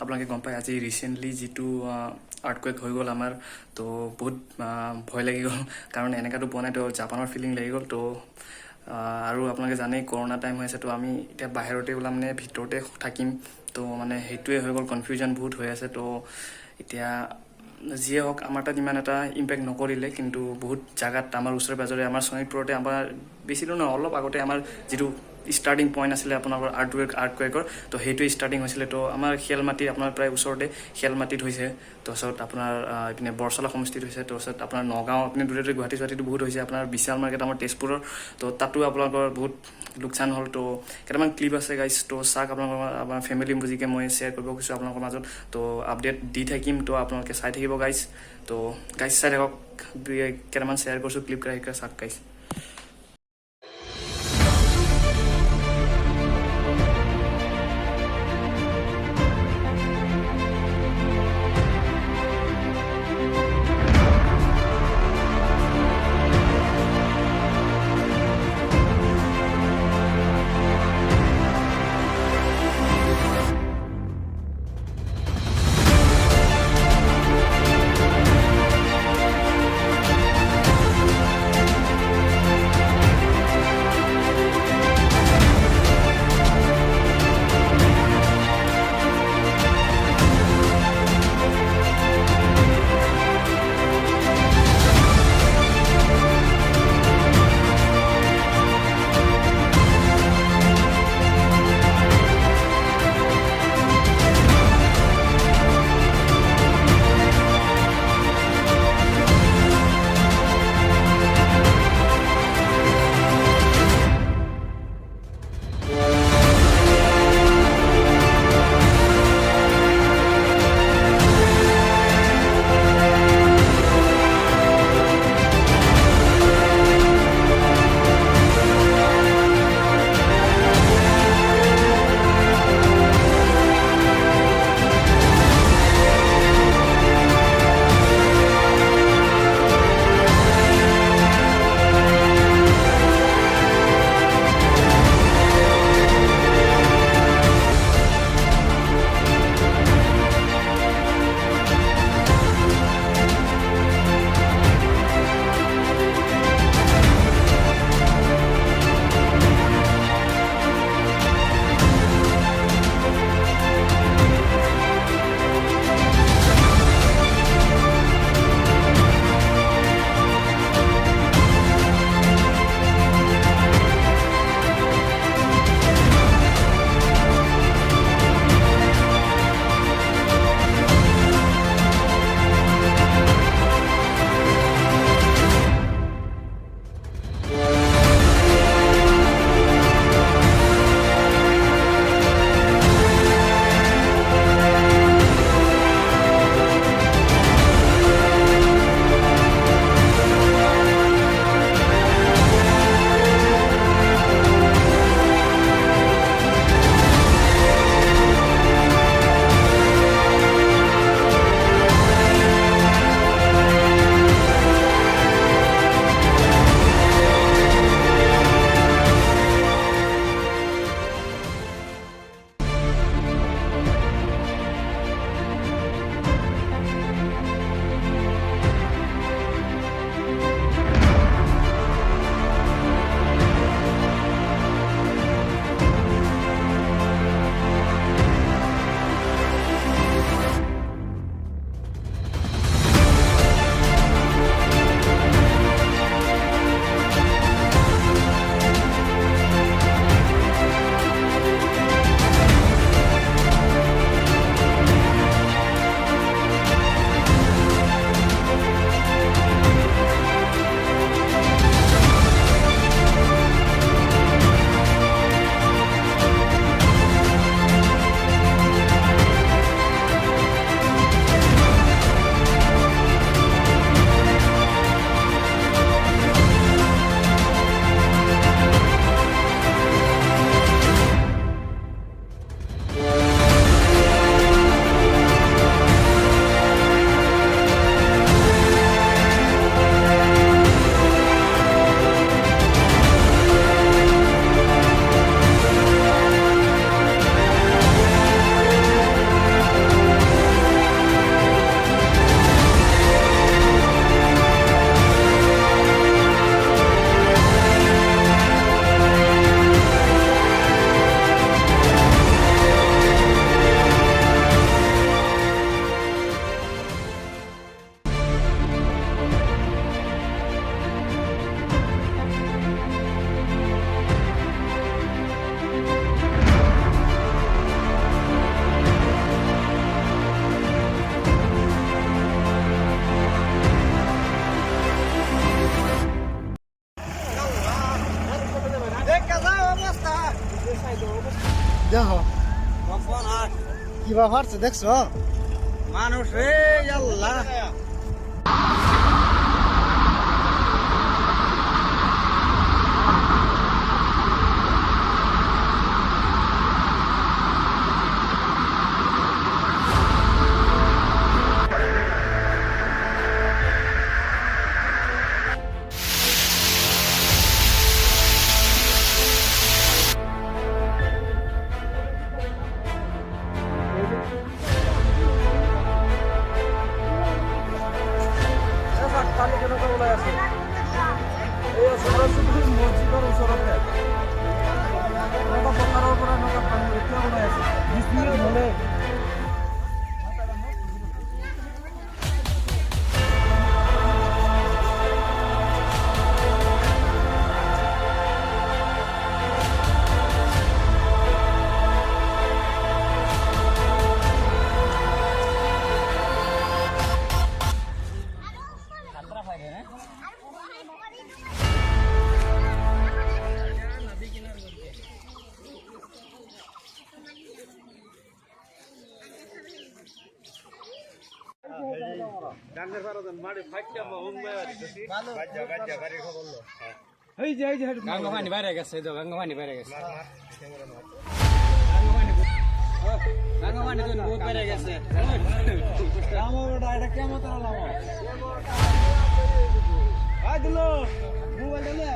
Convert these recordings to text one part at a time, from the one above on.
আপোনালোকে গম পায় আজি ৰিচেণ্টলি যিটো আৰ্থকুৱেক হৈ গ'ল আমাৰ তো বহুত ভয় লাগি গ'ল কাৰণ এনেকুৱাটো পোৱা নাই তো জাপানৰ ফিলিং লাগি গ'ল তো আৰু আপোনালোকে জানেই কৰোণা টাইম হৈ আছে তো আমি এতিয়া বাহিৰতে ওলাম নে ভিতৰতে থাকিম তো মানে সেইটোৱে হৈ গ'ল কনফিউজন বহুত হৈ আছে তো এতিয়া যিয়ে হওক আমাৰ তাত ইমান এটা ইম্পেক্ট নকৰিলে কিন্তু বহুত জাগাত আমাৰ ওচৰে পাজৰে আমাৰ শোণিতপুৰতে আমাৰ বেছি দূৰ নহয় অলপ আগতে আমাৰ যিটো ষ্টাৰ্টিং পইণ্ট আছিলে আপোনালোকৰ আৰ্থকুৱেকৰ তো সেইটোৱে ষ্টাৰ্টিং হৈছিলে তো আমাৰ শিয়ালমাটি আপোনাৰ প্ৰায় ওচৰতে শিয়ালমাটিত হৈছে তাৰপিছত আপোনাৰ এইপিনে বৰচলা সমষ্টিত হৈছে তাৰপিছত আপোনাৰ নগাঁও আপুনি দূৰে দূৰে গুৱাহাটী চুৱাহাটীতো বহুত হৈছে আপোনাৰ বিশাল মাৰ্কেট আমাৰ তেজপুৰৰ তো তাতো আপোনালোকৰ বহুত লোকচান হ'ল তো কেইটামান ক্লিপ আছে গাইজ তো চাওক আপোনালোকৰ আমাৰ ফেমিলি বুজিকে মই শ্বেয়াৰ কৰিব খুজিছোঁ আপোনালোকৰ মাজত তো আপডেট দি থাকিম তো আপোনালোকে চাই থাকিব গাইজ তো গাইজ চাই থাকক কেইটামান শ্বেয়াৰ কৰিছোঁ ক্লিপ কেইটা চাওক গাইজ দেখো কিবা ফাটছে দেখছো মানুষ ৰে আল্লাহ মসজিদৰ ওচৰতে পথাৰৰ পৰা পানী এতিয়া ওলাই আছে 20 মিনিট হ'লে গঙ্গপানি বাইরে গেছে গঙ্গপানি বাইরে গেছে গঙ্গপানি তো বহুত বাইরে গেছে এটা কেমন দিল মোবাইল দিলে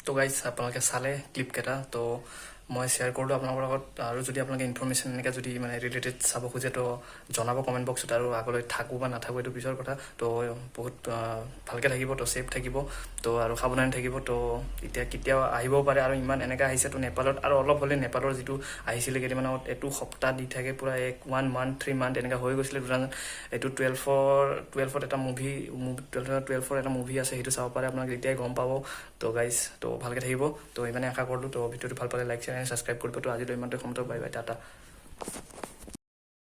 তো গাইজ আপোনালোকে চালে ক্লিপকেইটা তো মই শ্বেয়াৰ কৰিলোঁ আপোনালোকৰ লগত আৰু যদি আপোনালোকে ইনফৰমেশ্যন এনেকৈ যদি মানে ৰিলেটেড চাব খোজে তো জনাব কমেণ্ট বক্সত আৰু আগলৈ থাকোঁ বা নাথাকোঁ এইটো পিছৰ কথা তো বহুত ভালকৈ থাকিব তো ছেফ থাকিব তো আৰু সাৱধানে থাকিব তো এতিয়া কেতিয়াও আহিবও পাৰে আৰু ইমান এনেকৈ আহিছে তো নেপালত আৰু অলপ হ'লে নেপালৰ যিটো আহিছিলে কেইদিনমানত এইটো সপ্তাহ দি থাকে পূৰা 1 মান্থ 3 মান্থ এনেকৈ হৈ গৈছিলে এইটো 12ত এটা মুভি 12ৰ এটা মুভি আছে সেইটো চাব পাৰে আপোনালোকে এতিয়াই গম পাব তো গাইজ তো ভালকৈ থাকিব তো ইমানে আশা কৰিলোঁ তো ভিডিঅ'টো ভাল পালে লাইক শ্বেয়াৰ এণ্ড ছাবস্ক্ৰাইব কৰিব তো আজিলৈ ইমানতে সময় বাই বাই টাটা